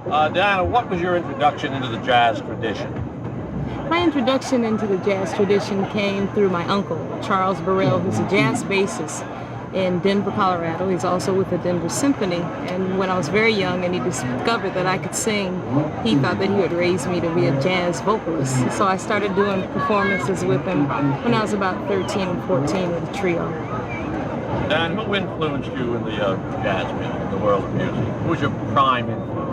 Diana, what was your introduction into the jazz tradition? My introduction into the jazz tradition came through my uncle, Charles Burrell, who's a jazz bassist in Denver, Colorado. He's also with the Denver Symphony. And when I was very young and he discovered that I could sing, he thought that he would raise me to be a jazz vocalist. So I started doing performances with him when I was about 13 and 14 with a trio. And who influenced you in the jazz music, in the world of music? Who was your prime influence?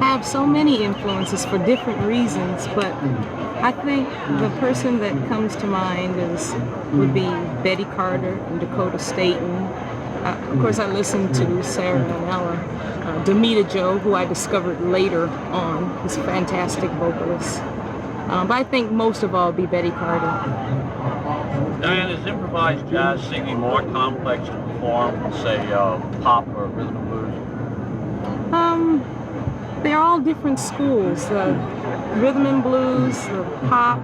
I have so many influences for different reasons, but I think the person that comes to mind would be Betty Carter and Dakota Staton. Of course, I listened to Sarah and Ella. Demita Joe, who I discovered later on, is a fantastic vocalist. But I think most of all would be Betty Carter. Diane, is improvised jazz singing more complex to perform than, say, pop or rhythm and blues? They're all different schools. Rhythm and blues, pop.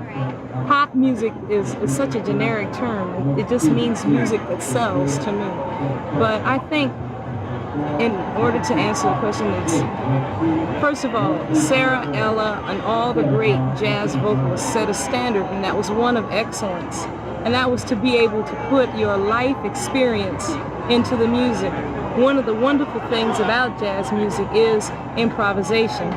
Pop music is such a generic term. It just means music that sells to me. But I think in order to answer the question, it's, first of all, Sarah, Ella, and all the great jazz vocalists set a standard, and that was one of excellence. And that was to be able to put your life experience into the music. One of the wonderful things about jazz music is improvisation.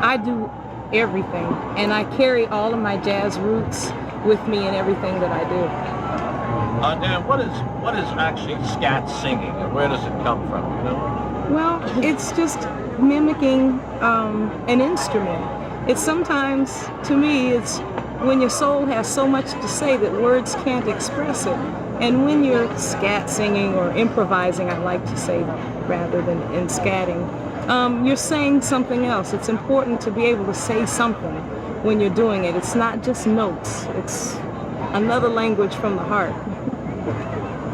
I do everything, and I carry all of my jazz roots with me in everything that I do. Dan, what is actually scat singing, and where does it come from, you know? Well, it's just mimicking an instrument. It's sometimes, to me, it's when your soul has so much to say that words can't express it. And when you're scat singing or improvising, I like to say rather than in scatting, you're saying something else. It's important to be able to say something when you're doing it. It's not just notes. It's another language from the heart.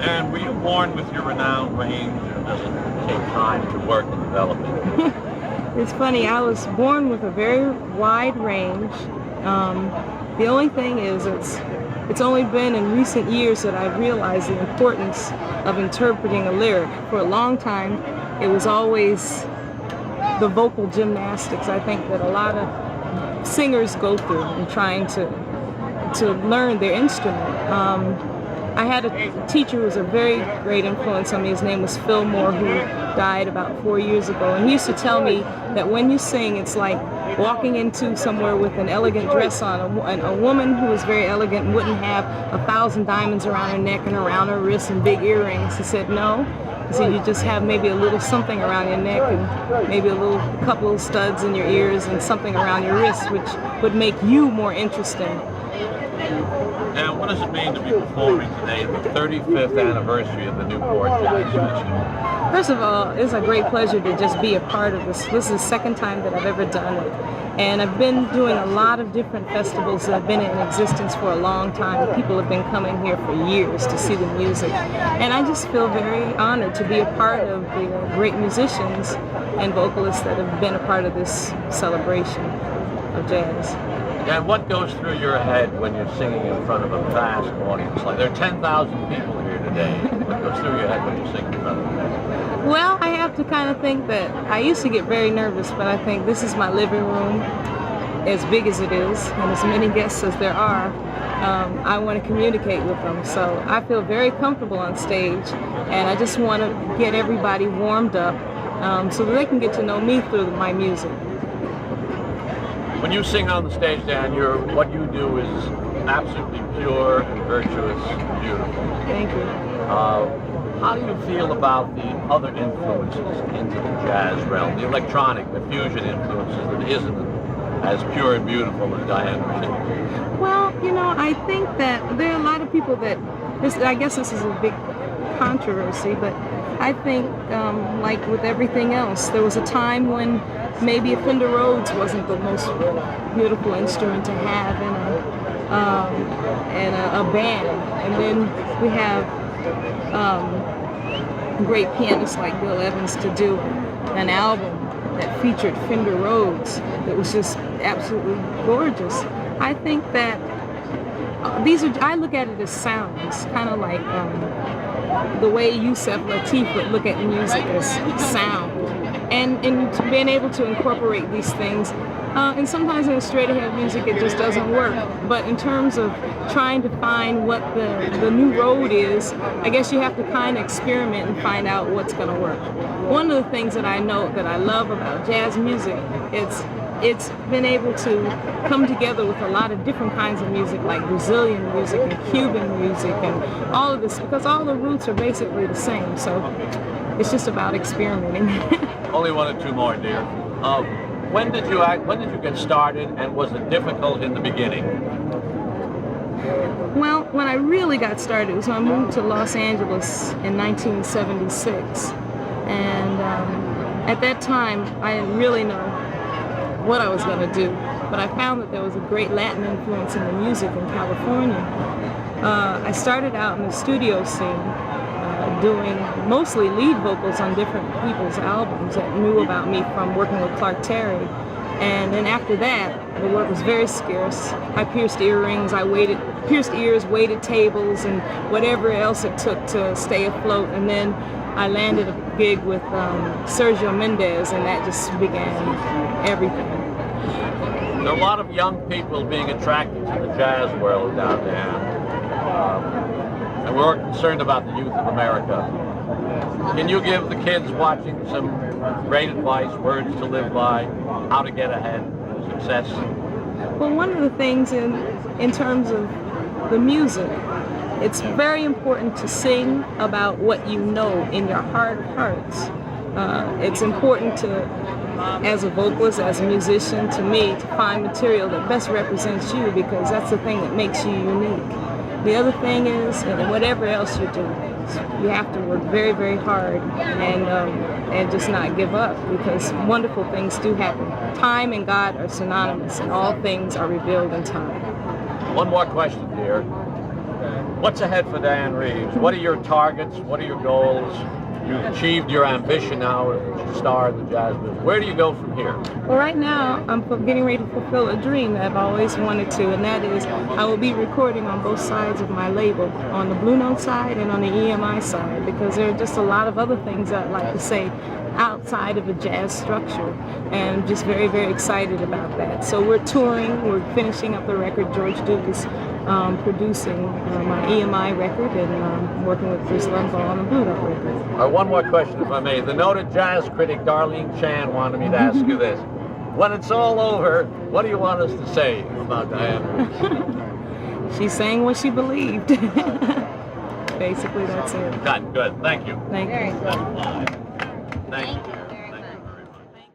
And were you born with your renowned range, or does it take time to work and develop it? It's funny, I was born with a very wide range. The only thing is it's only been in recent years that I've realized the importance of interpreting a lyric. For a long time, it was always the vocal gymnastics, I think, that a lot of singers go through in trying to learn their instrument. I had a teacher who was a very great influence on me. His name was Phil Moore, who died about 4 years ago. And he used to tell me that when you sing, it's like walking into somewhere with an elegant dress on. A woman who was very elegant wouldn't have 1,000 diamonds around her neck and around her wrists and big earrings. He said, no. He said, you just have maybe a little something around your neck and maybe a couple of studs in your ears and something around your wrists, which would make you more interesting. Now, what does it mean to be performing today at the 35th anniversary of the Newport Jazz Festival? First of all, it's a great pleasure to just be a part of this. This is the second time that I've ever done it. And I've been doing a lot of different festivals that have been in existence for a long time. People have been coming here for years to see the music. And I just feel very honored to be a part of the great musicians and vocalists that have been a part of this celebration of jazz. And what goes through your head when you're singing in front of a vast audience? Like, there are 10,000 people here today. What goes through your head when you're singing in front of them? Well, I have to kind of think that I used to get very nervous, but I think this is my living room, as big as it is, and as many guests as there are. I want to communicate with them, so I feel very comfortable on stage, and I just want to get everybody warmed up so that they can get to know me through my music. When you sing on the stage, Dan, what you do is absolutely pure and virtuous and beautiful. Thank you. How do you feel about the other influences into the jazz realm, the electronic, the fusion influences that isn't as pure and beautiful as Dianne Reeves? Well, you know, I think that there are a lot of people that, I guess this is a big controversy, but I think, like with everything else, there was a time when maybe a Fender Rhodes wasn't the most beautiful instrument to have in a band. And then we have great pianists like Bill Evans to do an album that featured Fender Rhodes that was just absolutely gorgeous. I think that I look at it as sounds, kind of like the way Yusef Lateef would look at music as sound. and to being able to incorporate these things. And sometimes in straight ahead music it just doesn't work. But in terms of trying to find what the new road is, I guess you have to kind of experiment and find out what's going to work. One of the things that I know that I love about jazz music, it's been able to come together with a lot of different kinds of music, like Brazilian music and Cuban music and all of this, because all the roots are basically the same. So it's just about experimenting. Only one or two more, dear. When did you get started, and was it difficult in the beginning? Well, when I really got started was when I moved to Los Angeles in 1976, and at that time I didn't really know what I was going to do, but I found that there was a great Latin influence in the music in California. I started out in the studio scene, doing mostly lead vocals on different people's albums that knew about me from working with Clark Terry. And then after that, the work was very scarce. I pierced earrings, pierced ears, waited tables, and whatever else it took to stay afloat. And then I landed a gig with Sergio Mendes, and that just began everything. There are a lot of young people being attracted to the jazz world down there. And we're concerned about the youth of America. Can you give the kids watching some great advice, words to live by, how to get ahead, success? Well, one of the things in terms of the music, it's very important to sing about what you know in your heart of hearts. It's important to, as a vocalist, as a musician, to me, to find material that best represents you, because that's the thing that makes you unique. The other thing is, whatever else you do, you have to work very, very hard and just not give up, because wonderful things do happen. Time and God are synonymous, and all things are revealed in time. One more question, dear. What's ahead for Dianne Reeves? What are your targets? What are your goals? You've achieved your ambition now as a star in the jazz business. Where do you go from here? Well, right now, I'm getting ready to fulfill a dream that I've always wanted to, and that is I will be recording on both sides of my label, on the Blue Note side and on the EMI side, because there are just a lot of other things I'd like to say outside of a jazz structure, and I'm just very, very excited about that. So we're touring, we're finishing up the record. George Duke is producing my EMI record, and working with Chris Lumbaugh on the Blue Note record. One more question, if I may. The noted jazz critic Darlene Chan wanted me to ask you this. When it's all over, what do you want us to say about Dianne Reeves? She's saying what she believed. Basically, that's it. Good. Thank you. Thank you. Thank you.